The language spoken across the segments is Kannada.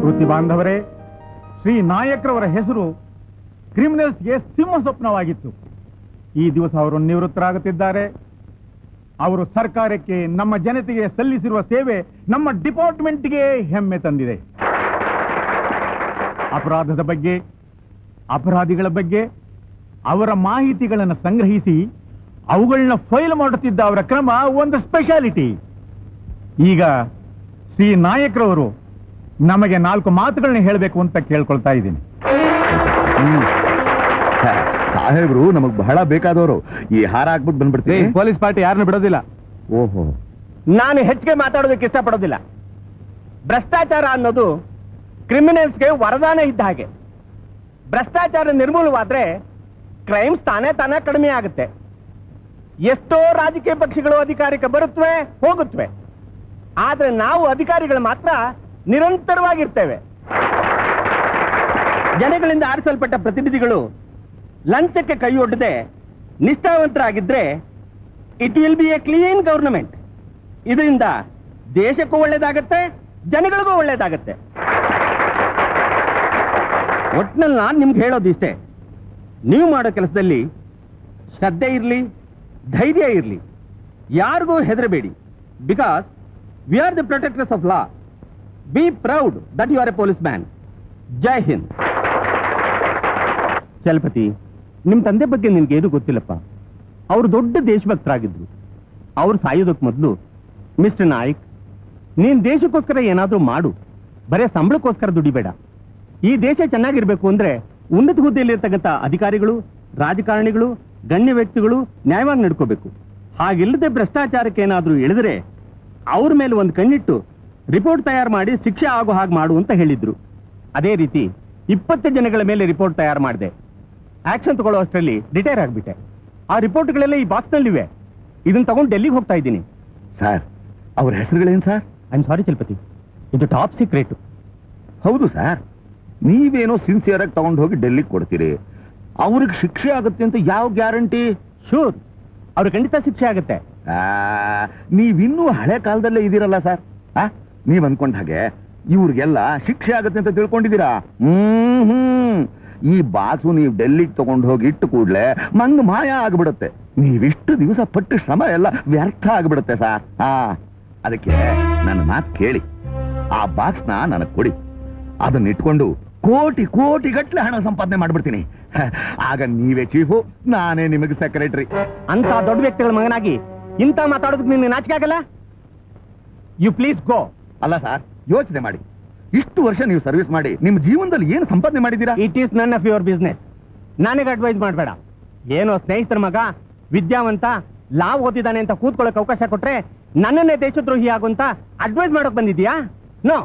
ವೃತ್ತಿ ಬಾಂಧವರೇ, ಶ್ರೀ ನಾಯಕ್ರವರ ಹೆಸರು ಕ್ರಿಮಿನಲ್ಸ್ಗೆ ಸಿಂಹ ಸ್ವಪ್ನವಾಗಿತ್ತು. ಈ ದಿವಸ ಅವರು ನಿವೃತ್ತರಾಗುತ್ತಿದ್ದಾರೆ. ಅವರು ಸರ್ಕಾರಕ್ಕೆ, ನಮ್ಮ ಜನತೆಗೆ ಸಲ್ಲಿಸಿರುವ ಸೇವೆ ನಮ್ಮ ಡಿಪಾರ್ಟ್ಮೆಂಟ್ಗೆ ಹೆಮ್ಮೆ ತಂದಿದೆ. ಅಪರಾಧದ ಬಗ್ಗೆ, ಅಪರಾಧಿಗಳ ಬಗ್ಗೆ ಅವರ ಮಾಹಿತಿಗಳನ್ನು ಸಂಗ್ರಹಿಸಿ ಅವುಗಳನ್ನ ಫೈಲ್ ಮಾಡುತ್ತಿದ್ದ ಅವರ ಕ್ರಮ ಒಂದು ಸ್ಪೆಷಾಲಿಟಿ. ಈಗ ಶ್ರೀ ನಾಯಕ್ರವರು ನಮಗೆ 4 ಮಾತುಗಳನ್ನ ಹೇಳಬೇಕು ಅಂತ ಕೇಳ್ಕೊಳ್ತಾ ಇದ್ದೀನಿ. ಸಾಹೇಬ್ರು ನಮಗ್ ಬಹಳ ಬೇಕಾದವರು. ಈ ಹಾರ ಹಾಕ್ಬಿಟ್ಟು ಬಂದ್ಬಿಡ್ತೀವಿ. ಪೊಲೀಸ್ ಪಾರ್ಟಿ ಯಾರನ್ನು ಬಿಡೋದಿಲ್ಲ. ಓಹೋ, ನಾನು ಹೆಚ್ಚಿಗೆ ಮಾತಾಡೋದಕ್ಕೆ ಇಷ್ಟಪಡೋದಿಲ್ಲ. ಭ್ರಷ್ಟಾಚಾರ ಅನ್ನೋದು ಕ್ರಿಮಿನಲ್ಸ್ಗೆ ವರದಾನ ಇದ್ದ ಹಾಗೆ. ಭ್ರಷ್ಟಾಚಾರ ನಿರ್ಮೂಲವಾದ್ರೆ ಕ್ರೈಮ್ಸ್ ತಾನೇ ಕಡಿಮೆ ಆಗುತ್ತೆ. ಎಷ್ಟೋ ರಾಜಕೀಯ ಪಕ್ಷಗಳು ಅಧಿಕಾರಕ್ಕೆ ಬರುತ್ತವೆ, ಹೋಗುತ್ತವೆ. ಆದ್ರೆ ನಾವು ಅಧಿಕಾರಿಗಳು ಮಾತ್ರ ನಿರಂತರವಾಗಿರ್ತೇವೆ. ಜನಗಳಿಂದ ಆರಿಸಲ್ಪಟ್ಟ ಪ್ರತಿನಿಧಿಗಳು ಲಂಚಕ್ಕೆ ಕೈಯೊಡ್ಡದೆ ನಿಷ್ಠಾವಂತರಾಗಿದ್ರೆ it will be a clean government. ಇದರಿಂದ ದೇಶಕ್ಕೂ ಒಳ್ಳೇದಾಗತ್ತೆ, ಜನಗಳಿಗೂ ಒಳ್ಳೇದಾಗತ್ತೆ. ಒಟ್ನಲ್ಲಿ ನಾನು ನಿಮ್ಗೆ ಹೇಳೋದಿಷ್ಟೇ, ನೀವು ಮಾಡೋ ಕೆಲಸದಲ್ಲಿ ಶ್ರದ್ಧೆ ಇರಲಿ, ಧೈರ್ಯ ಇರಲಿ, ಯಾರಿಗೂ ಹೆದರಬೇಡಿ. Because we are the protectors of law. Be proud that you are a police man. Jai Hind. Chalapathi, ನಿಮ್ ತಂದೆ ಬಗ್ಗೆ ನಿನ್ಗೇನು ಗೊತ್ತಿಲ್ಲಪ್ಪ. ಅವರು ದೊಡ್ಡ ದೇಶಭಕ್ತರಾಗಿದ್ರು. ಅವ್ರು ಸಾಯೋದಕ್ಕೆ ಮೊದಲು, ಮಿಸ್ಟರ್ ನಾಯ್ಕ್, ನೀನ್ ದೇಶಕ್ಕೋಸ್ಕರ ಏನಾದ್ರೂ ಮಾಡು, ಬರೇ ಸಂಬಳಕ್ಕೋಸ್ಕರ ದುಡಿಬೇಡ. ಈ ದೇಶ ಚೆನ್ನಾಗಿರ್ಬೇಕು ಅಂದ್ರೆ ಉನ್ನತ ಹುದ್ದೆಯಲ್ಲಿರ್ತಕ್ಕಂಥ ಅಧಿಕಾರಿಗಳು, ರಾಜಕಾರಣಿಗಳು, ಗಣ್ಯ ವ್ಯಕ್ತಿಗಳು ನ್ಯಾಯವಾಗಿ ನಡ್ಕೋಬೇಕು. ಹಾಗಿಲ್ಲದೆ ಭ್ರಷ್ಟಾಚಾರಕ್ಕೆ ಏನಾದ್ರೂ ಇಳಿದ್ರೆ ಅವ್ರ ಮೇಲೆ ಒಂದು ಕಣ್ಣಿಟ್ಟು ರಿಪೋರ್ಟ್ ತಯಾರು ಮಾಡಿ ಶಿಕ್ಷೆ ಆಗೋ ಹಾಗೆ ಮಾಡು ಅಂತ ಹೇಳಿದ್ರು. ಅದೇ ರೀತಿ 20 ಜನಗಳ ಮೇಲೆ ರಿಪೋರ್ಟ್ ತಯಾರು ಮಾಡಿದೆ. ಆಕ್ಷನ್ ತಗೊಳ್ಳೋ ಅಷ್ಟರಲ್ಲಿ ರಿಟೈರ್ ಆಗ್ಬಿಟ್ಟೆ. ಆ ರಿಪೋರ್ಟ್ಗಳೆಲ್ಲ ಈ ಬಾಕ್ಸ್ನಲ್ಲಿವೆ. ಇದನ್ನ ತಗೊಂಡು ಡೆಲ್ಲಿಗೆ ಹೋಗ್ತಾ ಇದ್ದೀನಿ. ಸರ್, ಅವ್ರ ಹೆಸರುಗಳೇನು sir? I am sorry Chalapathi, ಇದು ಟಾಪ್ ಸೀಕ್ರೆಟ್. ಹೌದು ಸರ್, ನೀವೇನೋ ಸಿನ್ಸಿಯರ್ ಆಗಿ ತಗೊಂಡು ಹೋಗಿ ಡೆಲ್ಲಿಗೆ ಕೊಡ್ತೀರಿ. ಅವ್ರಿಗೆ ಶಿಕ್ಷೆ ಆಗುತ್ತೆ ಅಂತ ಯಾವ ಗ್ಯಾರಂಟಿ? ಶೂರ್, ಅವ್ರಿಗೆ ಖಂಡಿತ ಶಿಕ್ಷೆ ಆಗುತ್ತೆ. ನೀವಿನ್ನೂ ಹಳೆ ಕಾಲದಲ್ಲೇ ಇದ್ದೀರಲ್ಲ ಸರ್. ನೀವ್ ಅನ್ಕೊಂಡ ಹಾಗೆ ಇವ್ರಿಗೆಲ್ಲ ಶಿಕ್ಷೆ ಆಗುತ್ತೆ ಅಂತ ತಿಳ್ಕೊಂಡಿದ್ದೀರಾ? ಈ ಬಾಸು ನೀವು ಡೆಲ್ಲಿಗೆ ತಗೊಂಡು ಹೋಗಿ ಇಟ್ಟು ಕೂಡ್ಲೆ ಮಂಗ್ ಮಾಯ ಆಗ್ಬಿಡುತ್ತೆ. ನೀವಿಷ್ಟು ದಿವಸ ಪಟ್ಟು ಶ್ರಮ ಎಲ್ಲ ವ್ಯರ್ಥ ಆಗ್ಬಿಡುತ್ತೆ ಸರ್. ಅದಕ್ಕೆ ನನ್ನ ಮಾತು ಕೇಳಿ, ಆ ಬಾಕ್ಸ್ನ ನನಗೆ ಕೊಡಿ. ಅದನ್ನ ಇಟ್ಕೊಂಡು ಕೋಟಿ ಕೋಟಿ ಗಟ್ಲೆ ಹಣ ಸಂಪಾದನೆ ಮಾಡ್ಬಿಡ್ತೀನಿ. ಆಗ ನೀವೇ ಚೀಫು, ನಾನೇ ನಿಮಗೆ ಸೆಕ್ರೆಟರಿ. ಅಂತ ದೊಡ್ಡ ವ್ಯಕ್ತಿಗಳ ಮಗನಾಗಿ ಇಂತ ಮಾತಾಡೋದಕ್ಕೆ ನಿಮ್ಗೆ ನಾಚಿಕೆ ಆಗಲ್ಲ? You please go. ಅಲ್ಲ ಸರ್, ಯೋಚನೆ ಮಾಡಿ, ಇಷ್ಟು ವರ್ಷ ನೀವು ಸರ್ವಿಸ್ ಮಾಡಿ ನಿಮ್ಮ ಜೀವನದಲ್ಲಿ ಏನು ಸಂಪಾದನೆ ಮಾಡಿದ್ದೀರಾ? It is none of your business. ನನಗೆ ಅಡ್ವೈಸ್ ಮಾಡಬೇಡ. ಏನೋ ಸ್ನೇಹಿತರ ಮಗ ವಿದ್ಯಾವಂತ ಲಾ ಓದಿದ್ದಾನೆ ಅಂತ ಕೂತ್ಕೊಳ್ಳೋಕೆ ಅವಕಾಶ ಕೊಟ್ರೆ ನನ್ನನ್ನೇ ದೇಶದ್ರೋಹಿ ಆಗುವಂತ ಅಡ್ವೈಸ್ ಮಾಡೋಕ್ ಬಂದಿದ್ಯಾ? ನೋ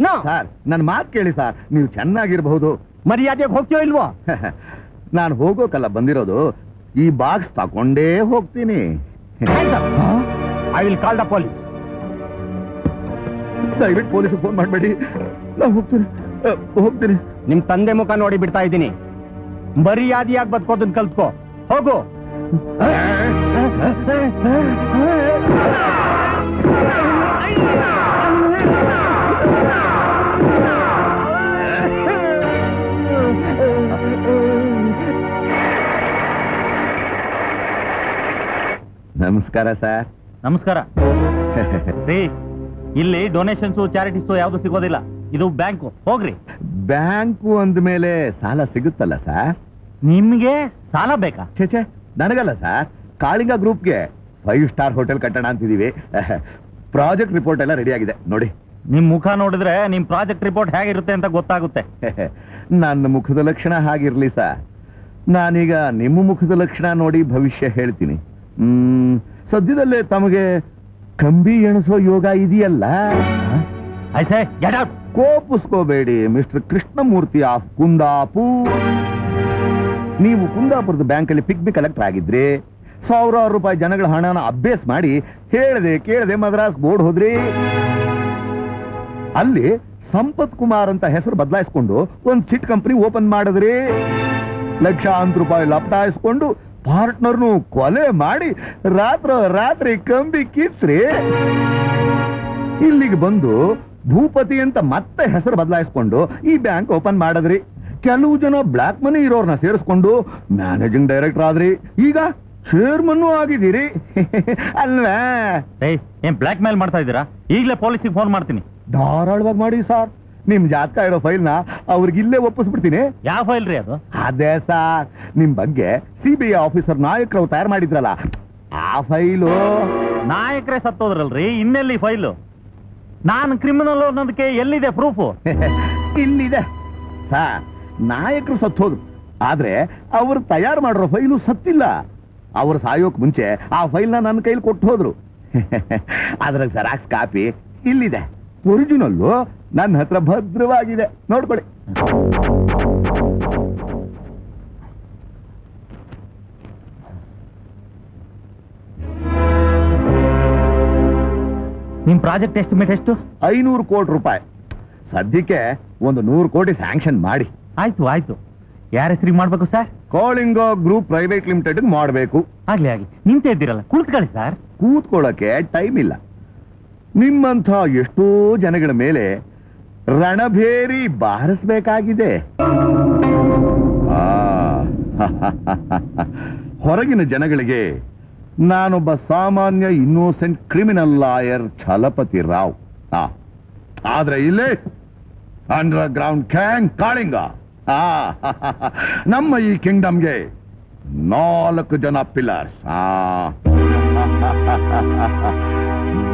ನೋ ಸರ್, ನನ್ನ ಮಾತು ಕೇಳಿ ಸರ್, ನೀವು ಚೆನ್ನಾಗಿರಬಹುದು. ಮರ್ಯಾದೆಗೆ ಹೋಗ್ತೀಯೋ ಇಲ್ವೋ? ನಾನು ಹೋಗೋಕಲ್ಲ ಬಂದಿರೋದು, ಈ ಬಾಕ್ಸ್ ತಗೊಂಡೇ ಹೋಗ್ತೀನಿ. I will call the police. ದಯವಿಟ್ಟು ಪೊಲೀಸ್ ಫೋನ್ ಮಾಡಬೇಡಿ, ನಾನು ಹೋಗ್ತೀನಿ. ನಿಮ್ ತಂದೆ ಮುಖ ನೋಡಿ ಬಿಡ್ತಾ ಇದ್ದೀನಿ. ಮರ್ಯಾದೆಯಾಗಿ ಬದುಕೋದನ್ನ ಕಲ್ತ್ಕೋ. ಹೋಗು. ನಮಸ್ಕಾರ ಸರ್. ನಮಸ್ಕಾರ. ಇಲ್ಲಿ ಡೊನೇಷನ್ಸು ಚಾರಿಟೀಸು ಯಾವ್ದು ಸಿಗೋದಿಲ್ಲ. ಇದು ಬ್ಯಾಂಕು, ಹೋಗ್ರಿ. ಬ್ಯಾಂಕು ಅಂದ್ಮೇಲೆ ಸಾಲ ಸಿಗುತ್ತಲ್ಲ ಸರ್? ನಿಮ್ಗೆ ಸಾಲ ಬೇಕಾ? ಛೇ, ನನಗಲ್ಲ ಸರ್, ಕಾಳಿಂಗ ಗ್ರೂಪ್ಗೆ 5 ಸ್ಟಾರ್ ಹೋಟೆಲ್ ಕಟ್ಟೋಣ ಅಂತಿದೀವಿ. ಪ್ರಾಜೆಕ್ಟ್ ರಿಪೋರ್ಟ್ ಎಲ್ಲ ರೆಡಿ ಆಗಿದೆ ನೋಡಿ. ನಿಮ್ ಮುಖ ನೋಡಿದ್ರೆ ನಿಮ್ ಪ್ರಾಜೆಕ್ಟ್ ರಿಪೋರ್ಟ್ ಹೇಗಿರುತ್ತೆ ಅಂತ ಗೊತ್ತಾಗುತ್ತೆ. ನನ್ನ ಮುಖದ ಲಕ್ಷಣ ಹಾಗಿರ್ಲಿ ಸರ್. ನಾನೀಗ ನಿಮ್ಮ ಮುಖದ ಲಕ್ಷಣ ನೋಡಿ ಭವಿಷ್ಯ ಹೇಳ್ತೀನಿ. ಸದ್ಯದಲ್ಲೇ ತಮಗೆ ಕಂಬಿ ಎಣಿಸೋ ಯೋಗ ಇದೆಯಲ್ಲ? ಕೋಪಿಸ್ಕೋಬೇಡಿ ಮಿಸ್ಟರ್ ಕೃಷ್ಣಮೂರ್ತಿ ಆಫ್ ಕುಂದಾಪುರ್. ನೀವು ಕುಂದಾಪುರದ ಬ್ಯಾಂಕಲ್ಲಿ ಪಿಗ್ಮಿ ಕಲೆಕ್ಟರ್ ಆಗಿದ್ರಿ. 1000 ರೂಪಾಯಿ ಜನಗಳ ಹಣನ ಅಭ್ಯಾಸ ಮಾಡಿ ಹೇಳದೆ ಕೇಳದೆ ಮದ್ರಾಸ್ ಬೋರ್ಡ್ ಹೋದ್ರಿ. ಅಲ್ಲಿ ಸಂಪತ್ ಕುಮಾರ್ ಅಂತ ಹೆಸರು ಬದಲಾಯಿಸ್ಕೊಂಡು ಒಂದು ಚಿಟ್ ಕಂಪನಿ ಓಪನ್ ಮಾಡಿದ್ರಿ. ಲಕ್ಷಾಂತರ ರೂಪಾಯಿ ಲಪಟಾಯಿಸ್ಕೊಂಡು ಪಾರ್ಟ್ನರ್ನು ಕೊಲೆ ಮಾಡಿ ರಾತ್ರಿ ಕಂಬಿ ಕಿತ್ರಿ. ಇಲ್ಲಿಗೆ ಬಂದು ಭೂಪತಿ ಅಂತ ಮತ್ತೆ ಹೆಸರು ಬದಲಾಯಿಸ್ಕೊಂಡು ಈ ಬ್ಯಾಂಕ್ ಓಪನ್ ಮಾಡಿದ್ರಿ. ಕೆಲವು ಜನ ಬ್ಲಾಕ್ ಮನಿ ಇರೋರ್ನ ಸೇರಿಸ್ಕೊಂಡು ಮ್ಯಾನೇಜಿಂಗ್ ಡೈರೆಕ್ಟರ್ ಆದ್ರಿ. ಈಗ ಚೇರ್ಮನ್ ಆಗಿದ್ದೀರಿ ಅಲ್ವೇ? ಏನ್ ಬ್ಲಾಕ್ ಮೇಲ್ ಮಾಡ್ತಾ ಇದ್ದೀರಾ? ಈಗಲೇ ಪೊಲೀಸಿಗೆ ಫೋನ್ ಮಾಡ್ತೀನಿ. ಧಾರಾಳವಾಗಿ ಮಾಡಿ ಸಾರ್. ನಿಮ್ ಜಾತಕ ಇರೋ ಫೈಲ್ನ ಅವ್ರಿಗೆ ಇಲ್ಲೇ ಒಪ್ಪಿಸ್ಬಿಡ್ತೀನಿ. ಯಾವ ಫೈಲ್ ರೀ ಅದು? ಅದೇ ಸಾರ್, ನಿಮ್ ಬಗ್ಗೆ CBI ಆಫೀಸರ್ ನಾಯಕರು ತಯಾರು ಮಾಡಿದ್ರಲ್ಲ ಆ ಫೈಲು. ನಾಯಕರೇ ಸತ್ತೋದ್ರಲ್ರಿ, ಇನ್ನೆಲ್ಲಿ ಫೈಲು? ನಾನು ಕ್ರಿಮಿನಲ್ ಅನ್ನೋದಕ್ಕೆ ಎಲ್ಲಿದೆ ಪ್ರೂಫು? ಇಲ್ಲಿದೆ ಸಾರ್. ನಾಯಕರು ಸತ್ತೋದ್ರು, ಆದ್ರೆ ಅವರು ತಯಾರು ಮಾಡಿರೋ ಫೈಲು ಸತ್ತಿಲ್ಲ. ಅವ್ರು ಸಾಯೋಕ್ ಮುಂಚೆ ಆ ಫೈಲ್ನ ನನ್ನ ಕೈಲಿ ಕೊಟ್ಟು ಹೋದ್ರು. ಅದ್ರ ಜೆರಾಕ್ಸ್ ಕಾಪಿ ಇಲ್ಲಿದೆ. ಒರಿಜಿನಲ್ಲು ನನ್ನ ಹತ್ರ ಭದ್ರವಾಗಿದೆ, ನೋಡ್ಕೊಳ್ಳಿ. ನಿಮ್ ಪ್ರಾಜೆಕ್ಟ್ ಎಸ್ಟಿಮೇಟ್ ಎಷ್ಟು? 500 ಕೋಟಿ ರೂಪಾಯಿ. ಸದ್ಯಕ್ಕೆ ಒಂದು 100 ಕೋಟಿ ಸ್ಯಾಂಕ್ಷನ್ ಮಾಡಿ. ಆಯ್ತು. ಯಾರ ಹೆಸರಿಗೆ ಮಾಡ್ಬೇಕು ಸರ್? ಕಾಳಿಂಗ ಗ್ರೂಪ್ ಪ್ರೈವೇಟ್ ಲಿಮಿಟೆಡ್ ಮಾಡಬೇಕು. ಆಗ್ಲಿ ನಿಂತೇ ಇದ್ದೀರಲ್ಲ, ಕುಳಿತುಕೊಳ್ಳಿ ಸರ್. ಕೂತ್ಕೊಳ್ಳಕ್ಕೆ ಟೈಮ್ ಇಲ್ಲ. ನಿಮ್ಮಂಥ ಎಷ್ಟೋ ಜನಗಳ ಮೇಲೆ ರಣಭೇರಿ ಬಾರಿಸಬೇಕಾಗಿದೆ. ಹೊರಗಿನ ಜನಗಳಿಗೆ ನಾನೊಬ್ಬ ಸಾಮಾನ್ಯ innocent criminal lawyer Chalapathi Rao. ಆದ್ರೆ ಇಲ್ಲೇ ಅಂಡರ್ ಗ್ರೌಂಡ್ ಗ್ಯಾಂಗ್ ಕಾಳಿಂಗ. ನಮ್ಮ ಈ ಕಿಂಗ್ಡಮ್ಗೆ 4 ಜನ ಪಿಲ್ಲರ್ಸ್.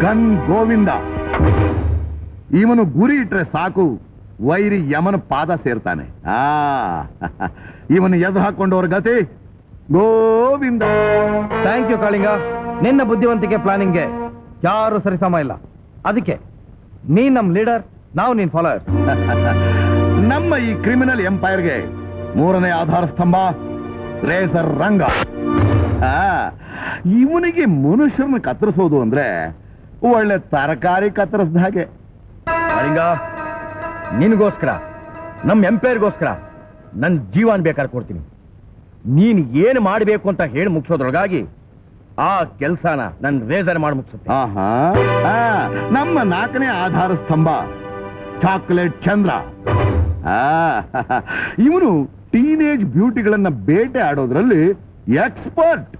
ಗನ್ ಗೋವಿಂದ, ಇವನು ಗುರಿ ಇಟ್ರೆ ಸಾಕು ವೈರಿ ಯಮನ ಪಾದ ಸೇರ್ತಾನೆ. ಇವನು ಎದುರು ಹಾಕೊಂಡವ್ರ ಗತಿ ಗೋವಿಂದ. ಥ್ಯಾಂಕ್ ಯು ಕಾಳಿಂಗ. ನಿನ್ನ ಬುದ್ಧಿವಂತಿಕೆ ಪ್ಲಾನಿಂಗ್ಗೆ ಯಾರು ಸರಿಸಮ ಇಲ್ಲ. ಅದಕ್ಕೆ ನೀನ್ ನಮ್ ಲೀಡರ್, ನಾವು ನೀನ್ ಫಾಲೋಯರ್. ನಮ್ಮ ಈ ಕ್ರಿಮಿನಲ್ ಎಂಪೈರ್ಗೆ 3ನೇ ಆಧಾರ ಸ್ತಂಭ ರೇಸರ್ ರಂಗ. ಇವನಿಗೆ ಮನುಷ್ಯರನ್ನ ಕತ್ತರಿಸೋದು ಅಂದ್ರೆ ಒಳ್ಳೆ ತರಕಾರಿ ಕತ್ತರಿಸಿದ ಹಾಗೆ. ಕಾಳಿಂಗ, ನಿನಗೋಸ್ಕರ, ನಮ್ಮ ಎಂಪೈರ್ಗೋಸ್ಕರ ನನ್ನ ಜೀವನ ಬೇಕಾದ್ರೆ ಕೊಡ್ತೀನಿ. ನೀನ್ ಏನು ಮಾಡಬೇಕು ಅಂತ ಹೇಳಿ ಮುಗಿಸೋದ್ರೊಳಗಾಗಿ ಆ ಕೆಲಸನ ನನ್ನ ರೇಸರ್ ಮಾಡಿ ಮುಗಿಸುತ್ತೆ. ನಮ್ಮ 4ನೇ ಆಧಾರ ಸ್ತಂಭ ಚಾಕ್ಲೇಟ್ ಚಂದ್ರ. ಇವನು ಟೀನೇಜ್ ಬ್ಯೂಟಿಗಳನ್ನ ಬೇಟೆ ಆಡೋದ್ರಲ್ಲಿ ಎಕ್ಸ್ಪರ್ಟ್.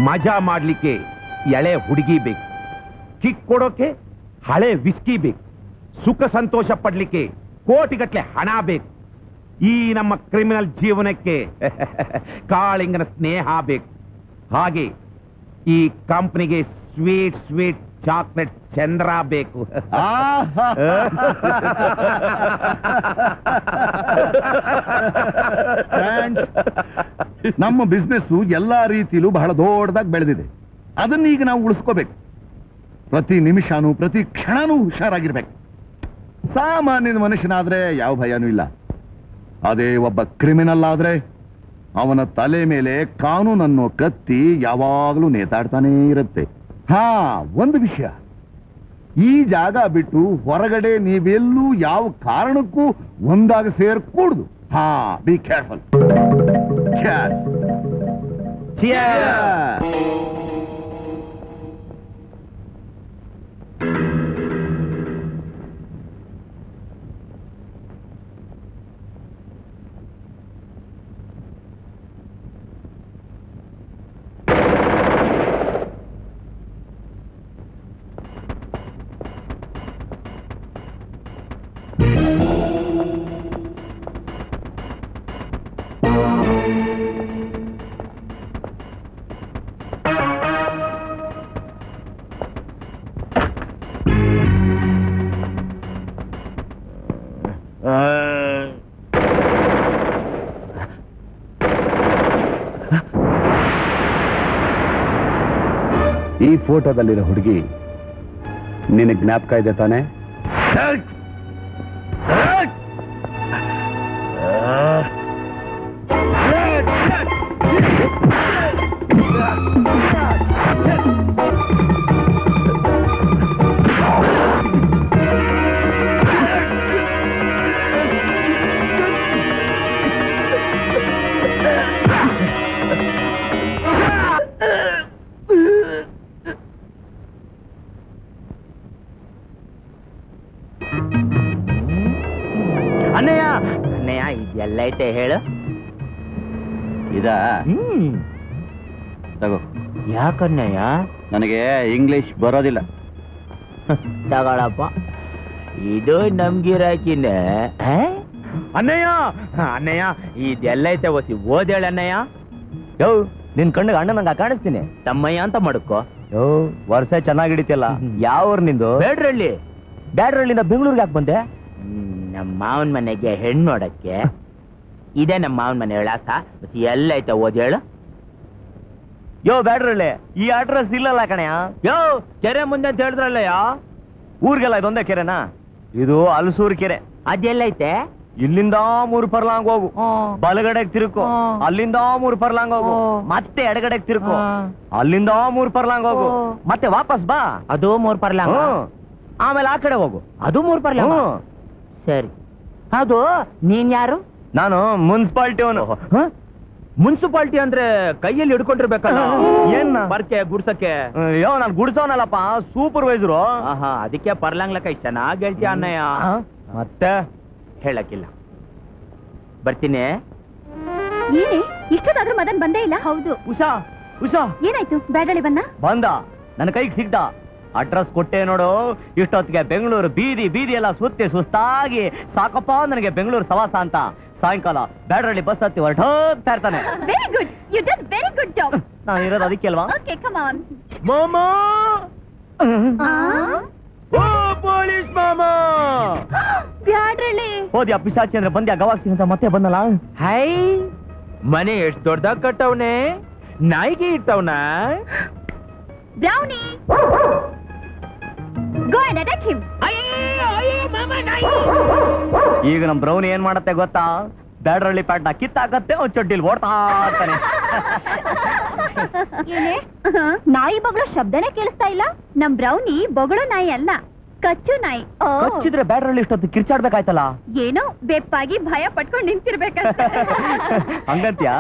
ಮಜಾ ಮಾಡ್ಲಿಕ್ಕೆ ಎಳೆ ಹುಡುಗಿ ಬೇಕು, ಕಿಕ್ ಕೊಡೋಕೆ ಹಳೆ ವಿಸ್ಕಿ ಬೇಕು, ಸುಖ ಸಂತೋಷ ಪಡ್ಲಿಕ್ಕೆ ಕೋಟಿಗಟ್ಲೆ ಹಣ ಬೇಕು. ಈ ನಮ್ಮ ಕ್ರಿಮಿನಲ್ ಜೀವನಕ್ಕೆ ಕಾಳಿಂಗನ ಸ್ನೇಹ ಬೇಕು. ಹಾಗೆ ಈ ಕಂಪನಿಗೆ ಸ್ವೀಟ್ ಸ್ವೀಟ್ ಚಾಕ್ಲೇಟ್ ಚಂದ್ರ ಬೇಕು. ನಮ್ಮ ಬಿಸ್ನೆಸ್ ಎಲ್ಲಾ ರೀತಿಲೂ ಬಹಳ ದೊಡ್ಡದಾಗಿ ಬೆಳೆದಿದೆ. ಅದನ್ನೀಗ ನಾವು ಉಳಿಸ್ಕೋಬೇಕು. ಪ್ರತಿ ನಿಮಿಷನೂ ಪ್ರತಿ ಕ್ಷಣನೂ ಹುಷಾರಾಗಿರ್ಬೇಕು. ಸಾಮಾನ್ಯ ಮನುಷ್ಯನಾದ್ರೆ ಯಾವ ಭಯನೂ ಇಲ್ಲ. ಅದೇ ಒಬ್ಬ ಕ್ರಿಮಿನಲ್ ಆದ್ರೆ ಅವನ ತಲೆ ಮೇಲೆ ಕಾನೂನನ್ನು ಕತ್ತಿ ಯಾವಾಗಲೂ ನೇತಾಡ್ತಾನೇ ಇರುತ್ತೆ. ಒಂದು ವಿಷಯ, ಈ ಜಾಗ ಬಿಟ್ಟು ಹೊರಗಡೆ ನೀವೆಲ್ಲೂ ಯಾವ ಕಾರಣಕ್ಕೂ ಒಂದಾಗ ಸೇರ್ಕೂಡ್ದು. Be careful. ಈ ಫೋಟೋದಲ್ಲಿರೋ ಹುಡುಗಿ ನಿನಗೆ ಜ್ಞಾಪಕ ಇದೆ ತಾನೆ? ಅಣ್ಣಯ್ಯ ಇದೆಲ್ಲ ಐತೆ ಹೇಳು. ಇದಾ ತಗೋ. ಯಾಕಣ್ಣಯ್ಯ? ನನಗೆ ಇಂಗ್ಲಿಷ್ ಬರೋದಿಲ್ಲ. ತಗೊಳಪ್ಪ, ಇದು ನಮ್ಗಿರಾಕಿನ. ಅಣ್ಣಯ್ಯ ಅಣ್ಣಯ್ಯ ಇದೆಲ್ಲ ಐತೆ ಓಸಿ ಓದೇಳ ಅಣ್ಣಯ್ಯ. ಯೋ ನಿನ್ ಕಣ್ಣಿಗೆ ಅಣ್ಣನಂಗ ಕಾಣಿಸ್ತೀನಿ. ತಮ್ಮಯ್ಯ ಅಂತ ಮಾಡುಕೋ. ಯೋ ವರ್ಷ ಚೆನ್ನಾಗಿ ಹಿಡಿತಿಯಲ್ಲ. ಯಾವ ಊರ್ ನಿಂದು? ಬೇಡ್ರಳ್ಳಿ. ಬ್ಯಾಡ್ರಳ್ಳಿಂದ ಬೆಂಗಳೂರಿಗೆ ಯಾಕೆ ಬಂದೆ? ನಮ್ಮ ಮಾವನ ಮನೆಗೆ ಹೆಣ್ಣು ನೋಡಕ್ಕೆ. ಇದೇ ನಮ್ಮ ಮಾವನ ಮನೆ ವಿಳಾಸ. ಎಲ್ಲ ಐತೆ ಓದಿ ಹೇಳು. ಯೋ ಬ್ಯಾಡ್ರಳ್ಳಿ, ಈ ಅಡ್ರೆಸ್ ಇಲ್ಲಲ್ಲ ಕಣಯ್ಯ. ಯೋ ಕೆರೆ ಮುಂದೆ ಅಂತ ಹೇಳಿದ್ರಲ್ಲಯ್ಯ. ಊರಿಗೆಲ್ಲ ಇದೊಂದೇ ಕೆರೆನಾ? ಇದು ಹಲಸೂರು ಕೆರೆ. ಅದೆಲ್ಲೈತೆ? ಇಲ್ಲಿಂದ 3 ಪರ್ಲಾಂಗ್ ಹೋಗು, ಬಲಗಡೆಗೆ ತಿರುಕು, ಅಲ್ಲಿಂದ 3 ಪರ್ಲಾಂಗ್ ಹೋಗು, ಮತ್ತೆ ಎಡಗಡೆಗೆ ತಿರುಕು, ಅಲ್ಲಿಂದ 3 ಪರ್ಲಾಂಗ್ ಹೋಗು, ಮತ್ತೆ ವಾಪಸ್ ಬಾ, ಅದು 3 ಪರ್ಲಾಂಗ್. ಆಮೇಲೆ ಆ ಕಡೆ ಹೋಗು, ಅದು 3 ಪರ್ಲಾಂಗ್. ಸರಿ. ಹೌದು, ನೀನ್ ಯಾರು? ನಾನು ಮುನ್ಸಿಪಾಲ್ಟಿ ಅವನು. ಮುನ್ಸಿಪಾಲ್ಟಿ ಅಂದ್ರೆ ಕೈಯಲ್ಲಿ ಹಿಡ್ಕೊಂಡಿರ್ಬೇಕಲ್ಲ. ಏನ್ ಬರ್ಕೆ ಗುಡ್ಸಕ್ಕೆ? ಯೋ ನಾನು ಗುಡ್ಸೋನಲ್ಲಪ್ಪ, ಸೂಪರ್ವೈಸರು. ಅದಕ್ಕೆ ಪರ್ಲಾಂಗ್ ಲೆಕ್ಕ ಚೆನ್ನಾಗಿ ಹೇಳ್ತೀಯ ಅಣ್ಣಯ್ಯ. ಮತ್ತೆ ಹೇಳಕ್ಕಿಲ್ಲ, ಬರ್ತೀನಿ. ಏನೇ ಇಷ್ಟೊತ್ತಾದ್ರೂ ಮದನ್ ಬಂದೇ ಇಲ್ಲ? ಹೌದು. ಉಷಾ ಉಷಾ ಏನಾಯ್ತು? ಬ್ಯಾಡಳಿ ಬಂದ ನನ್ನ ಕೈಗೆ ಸಿಗ್ದ. ಅಡ್ರೆಸ್ ಕೊಟ್ಟೆ ನೋಡು. ಇಷ್ಟೊತ್ತಿಗೆ ಬೆಂಗಳೂರು ಬೀದಿ ಬೀದಿ ಎಲ್ಲ ಸುತ್ತಿ ಸುಸ್ತಾಗಿ ಸಾಕಪ್ಪ ನನಗೆ ಬೆಂಗಳೂರು ಸವಾಸ ಅಂತ. ಸಾಯಂಕಾಲ ಬ್ಯಾಡ್ರಳ್ಳಿ ಬಸ್ ಹತ್ತಿ ಹೊರಟೋಗ್ತಾ ಇರ್ತಾನೆ. Very good, you done very good job. ನಾನು ಇರೋದು ಅದಕ್ಕೆ ಅಲ್ವಾ? Okay, come on. ಮಾಮಾ, ಓ ಪೊಲೀಸ್ ಮಾಮಾ. ಬ್ಯಾಡ್ರಳ್ಳಿ ಹೋದ್ಯಾ ಪಿಶಾಚಿ ಅಂದ್ರೆ ಬಂದ್ಯಾ ಗವಾಕ್ಸಿ ಅಂತ ಮತ್ತೆ ಬಂದಲ್ಲ. ಹೈ, ಮನೆ ಎಷ್ಟು ದೊಡ್ಡದಾಗ ಕಟ್ಟವನೆ, ನಾಯಿಗೆ ಇಟ್ಟವನ. Brownie, go and attack him. ಈಗ ನಮ್ ಬ್ರೌನಿ ಏನ್ ಮಾಡತ್ತೆ ಗೊತ್ತಾ? ಬ್ಯಾಡ್ರಳ್ಳಿ ಪ್ಯಾಟ್ನ ಕಿತ್ತಾಕತ್ತೆ, ಒಂದ್ ಚಡ್ಡಿಲ್ ಓಡ್ತಾ ಇರ್ತಾನೆ. ಏನೇ ನಾಯಿ ಬೊಗಳೋ ಶಬ್ದನೇ ಕೇಳಿಸ್ತಾ ಇಲ್ಲ? ನಮ್ ಬ್ರೌನಿ ಬೊಗಳೋ ನಾಯಿ ಅಲ್ಲ, ಕಚ್ಚು ನಾಯಿ. ಕಚ್ಚಿದ್ರೆ ಬ್ಯಾಡ್ರಳ್ಳಿ ಇಷ್ಟೊತ್ತು ಕಿರ್ಚಾಡ್ಬೇಕಾಯ್ತಲ್ಲ. ಏನೋ ಬೆಪ್ಪಾಗಿ ಭಯ ಪಟ್ಕೊಂಡು ನಿಂತಿರ್ಬೇಕಂತ. ಹಂಗಂತ್ಯಾ?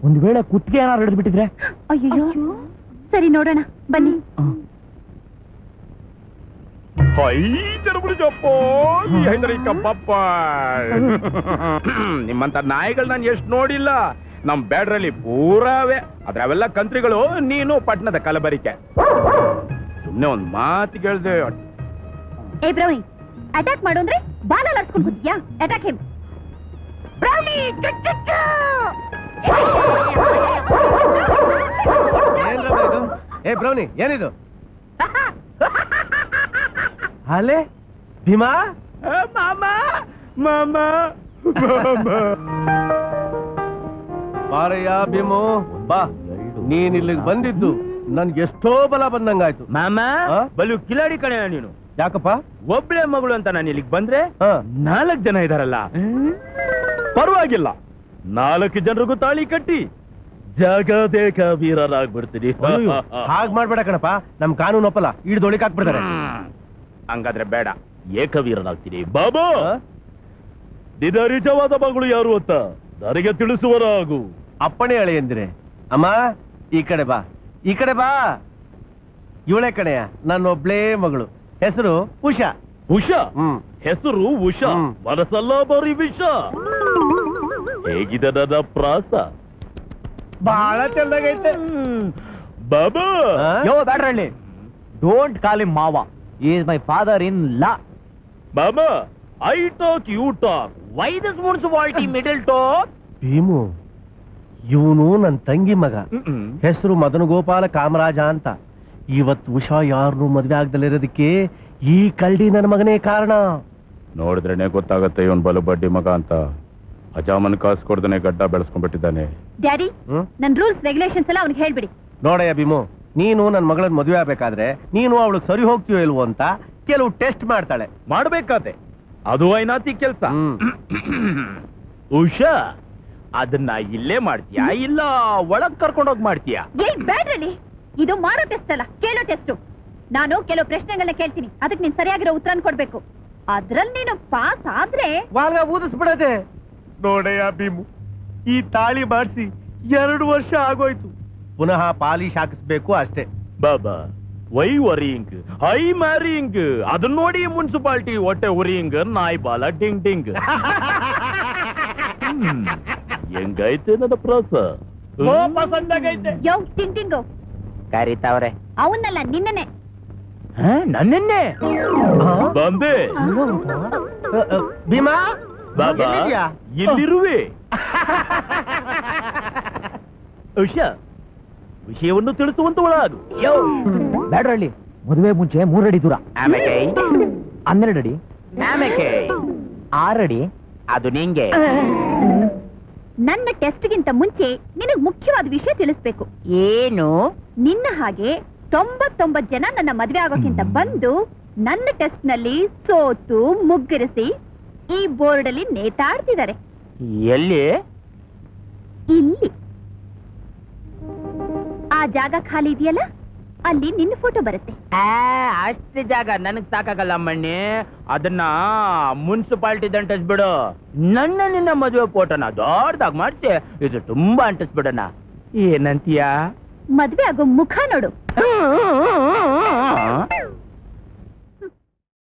ಒಂದ್ ವೇಳೆ ಕುತ್ತಿಗೆ ಏನಾರು ಹಿಡಿದು ಬಿಟ್ಟಿದ್ರೆ? ಅಯ್ಯೋ, ಸರಿ ನೋಡೋಣ ಬನ್ನಿ. ನಿಮ್ಮಂತ ನಾಯಿಗಳು ನಾನು ಎಷ್ಟು ನೋಡಿಲ್ಲ. ನಮ್ ಬ್ಯಾಡ್ರಲ್ಲಿ ಪೂರಾವೆ, ಆದ್ರೆ ಅವೆಲ್ಲ ಕಂತ್ರಿಗಳು. ನೀನು ಪಟ್ಟಣದ ಕಲಬರಿಕೆ. ಸುಮ್ನೆ ಒಂದ್ ಮಾತು ಕೇಳ್ದೆ. ಏ ಬ್ರೌನಿ, ಅಟ್ಯಾಕ್ ಮಾಡು ಅಂದ್ರೆ ಬಾಲಲ್ಲಿ ಆಡ್ಸ್ಕೊಂಡು ಕೂತಿದ್ಯಾ? Attack him. ಬ್ರೌನಿ, ಏ ಬ್ರೌನಿ, ಏನಿದು? ಅಲೆ ಭೀಮಾ, ಮಾಮಾ ಮಾಮಾ ಬಾರಯ್ಯ ಭೀಮು, ಬಾ. ನೀನ್ ಇಲ್ಲಿಗೆ ಬಂದಿದ್ದು ನನ್ಗೆ ಎಷ್ಟೋ ಬಲ ಬಂದಂಗಾಯ್ತು. ಮಾಮಾ, ಬಲು ಕಿಲಾಡಿ ಕಣೆ ನೀನು. ಯಾಕಪ್ಪ? ಒಬ್ಳೆ ಮಗಳು ಅಂತ ನಾನು ಇಲ್ಲಿಗೆ ಬಂದ್ರೆ 4 ಜನ ಇದಾರಲ್ಲ. ಪರವಾಗಿಲ್ಲ, 4 ಜನರಿಗೂ ತಾಳಿ ಕಟ್ಟಿ ಜಗದೇಕ ವೀರರಾಗ್ಬಿಡ್ತೀನಿ. ಹಾಗ್ ಮಾಡ್ಬೇಡ ಕಣಪ್ಪ, ನಮ್ ಕಾನೂನು ಒಪ್ಪಲ್ಲ. ಹಿಡ್ದೊಳಿಕ್ ಹಾಕ್ಬಿಡ್ತಾರೆ. ಹಂಗಾದ್ರೆ ಬೇಡ, ಏಕವೀರನಾಗ್ತೀನಿ. ಬಾಬಾ, ನಿನ್ನ ನಿಜವಾದ ಮಗಳು ಯಾರು ಅಂತ ನನಗೆ ತಿಳಿಸುವರಾಗು. ಅಪ್ಪಣೆ ಹೇಳಿ ಎಂದ್ರೆ. ಅಮ್ಮ, ಈ ಕಡೆ ಬಾ, ಈ ಕಡೆ ಬಾ. ಇವಳೆ ಕಣೆಯ ನನ್ನ ಒಬ್ಳೇ ಮಗಳು. ಹೆಸರು ಉಷಾ. ಉಷಾ? ಹೆಸರು ಉಷಾ, ಮನಸ್ಸಲ್ಲ ಬರೀ ವಿಷ. ಹೇಗಿದೆ ನನ್ನ ಪ್ರಾಸ? ಬಹಳ ಚೆನ್ನಾಗೈತೆ ಬಾಬಾ. ಯೋ ಬ್ಯಾಡ್ರಳ್ಳಿ, ಡೋಂಟ್ ಕಾಲ್ ಹಿಮ್ ಮಾವ. He is my father-in-law. Mama, I talk, you talk. Why this municipality middle talk? Bhimu, ಇವನು ನನ್ನ ತಂಗಿ ಮಗ. ಹೆಸರು ಮದನ ಗೋಪಾಲ ಕಾಮರಾಜ ಅಂತ. ಇವತ್ತು ಉಷಾ ಯಾರನ್ನು ಮದ್ವೆ ಆಗದಲ್ಲಿರೋದಕ್ಕೆ ಈ ಕಲ್ಡಿ ನನ್ನ ಮಗನೇ ಕಾರಣ. ನೋಡಿದ್ರೇನೆ ಗೊತ್ತಾಗತ್ತೆ ಇವನ್ ಬಲು ಬಡ್ಡಿ ಮಗ ಅಂತ. ಅಜಾಮನ್ ಕಾಸು ಕೊಡ್ದೇನೆ ಗಡ್ಡ ಬೆಳೆಸ್ಕೊಂಡ್ಬಿಟ್ಟಿದ್ದಾನೆ. ಡ್ಯಾಡಿ, ನನ್ ರೂಲ್ಸ್ ರೆಗ್ಯುಲೇಷನ್ಸ್ ಎಲ್ಲ ಅವ್ನಿಗೆ ಹೇಳ್ಬಿಡಿ. ನೋಡಯ್ಯ ಭೀಮು, ನೀನು ನನ್ನ ಮಗಳನ್ನ ಮದುವೆ ಆಗ್ಬೇಕಾದ್ರೆ ನೀನು ಅವಳಿಗೆ ಸರಿ ಹೋಗ್ತೀಯೋ ಇಲ್ವೋ ಅಂತ ಕೆಲವು ಟೆಸ್ಟ್ ಮಾಡ್ತಾಳೆ. ಮಾಡ್ಬೇಕಾದೆ, ಅದು ಐನಾತಿ ಕೆಲ್ಸ. ಉಷಾ, ಅದನ್ನ ಇಲ್ಲೇ ಮಾಡ್ತೀಯಾ ಇಲ್ಲ ಒಳಗ್ ಕರ್ಕೊಂಡೋಗಿ ಮಾಡ್ತೀಯಾ? ಏಯ್ ಬ್ಯಾಡ್ರಳ್ಳಿ, ಇದು ಮಾಡೋ ಟೆಸ್ಟ್ ಅಲ್ಲ, ಕೇಳೋ ಟೆಸ್ಟ್. ನಾನು ಕೆಲವು ಪ್ರಶ್ನೆಗಳನ್ನ ಕೇಳ್ತೀನಿ, ಅದಕ್ಕೆ ನೀನ್ ಸರಿಯಾಗಿರೋ ಉತ್ತರ ಕೊಡ್ಬೇಕು. ಅದ್ರಲ್ಲಿ ನೀನು ಪಾಸ್ ಆದ್ರೆ ವಾಲ್ಗ ಊದಿಸ್ಬಿಡದೆ. ನೋಡಯ್ಯ ಭೀಮು, ಈ ತಾಳಿ ಮಾಡಿಸಿ 2 ವರ್ಷ ಆಗೋಯ್ತು. ಪುನಃ ಪಾಲಿಶ್ ಹಾಕಿಸ್ಬೇಕು ಅಷ್ಟೇ. ಬಾಬಾ, ವೈ ವರಿಂಗ್ ಐ ಮ್ಯಾರಿಂಗ್ ಅದನ್ನ ನೋಡಿ ಮುನ್ಸಿಪಾಲಿಟಿ ಹೊಟ್ಟೆ ಉರಿಂಗ್ ನಾಯಿ ಬಾಲ ಡಿಂಗ್ ಡಿಂಗ್ ಹೆಂಗೈತೆ ನನ್ನ ಪ್ರಾಸ ಪಸಂದಾಗೈತೆ ಯೋ ಟಿಂಗ್ ಟಿಂಗು ಕರೀತಾವ್ರೆ ಅವನ್ನಲ್ಲ ನಿನ್ನನೆ ನನ್ನೆನ್ನೆ ಬಂದೆ ಭೀಮಾ ಬಾಬಾ ಎಲ್ಲಿರುವೆ ವಿಷಯವನ್ನು ತಿಳಿಸುವಂತವಳಾಗು ಬ್ಯಾಡ್ರಳ್ಳಿ ಮದುವೆ ಮುಂಚೆ 3 ಅಡಿ ದೂರ ಆಮೇಲೆ 12 ಅಡಿ ಆಮೇಲೆ 6 ಅಡಿ ಅದು ನಿಂಗೆ ನನ್ನ ಟೆಸ್ಟ್ಗಿಂತ ಮುಂಚೆ ನಿನಗ್ ಮುಖ್ಯವಾದ ವಿಷಯ ತಿಳಿಸ್ಬೇಕು. ಏನು? ನಿನ್ನ ಹಾಗೆ 99 ಜನ ನನ್ನ ಮದುವೆ ಆಗೋಕ್ಕಿಂತ ಬಂದು ನನ್ನ ಟೆಸ್ಟ್ ನಲ್ಲಿ ಸೋತು ಮುಗ್ಗರಿಸಿ ಈ ಬೋರ್ಡ್ ಅಲ್ಲಿ ನೇತಾಡ್ತಿದ್ದಾರೆ. ಎಲ್ಲಿ? ಇಲ್ಲಿ. ಆ ಜಾಗ ಖಾಲಿ ಇದೆಯಲ್ಲ, ಅಲ್ಲಿ ನಿನ್ನ ಫೋಟೋ ಬರುತ್ತೆ. ಅಷ್ಟು ಜಾಗ ನನಗ್ ಸಾಕಾಗಲ್ಲ ಅಮ್ಮಣ್ಣಿ, ಅದನ್ನ ಮುನ್ಸಿಪಾಲಿಟಿ ಅಂಟಿಸ್ಬಿಡು. ನಿನ್ನ ಮದುವೆ ಫೋಟೋನ ದೊಡ್ಡದಾಗ ಮಾಡಿಸಿ ಇದು ತುಂಬಾ ಅಂಟಿಸ್ಬಿಡೋಣ. ಏನಂತೀಯ? ಮದ್ವೆ ಆಗೋ ಮುಖ ನೋಡು.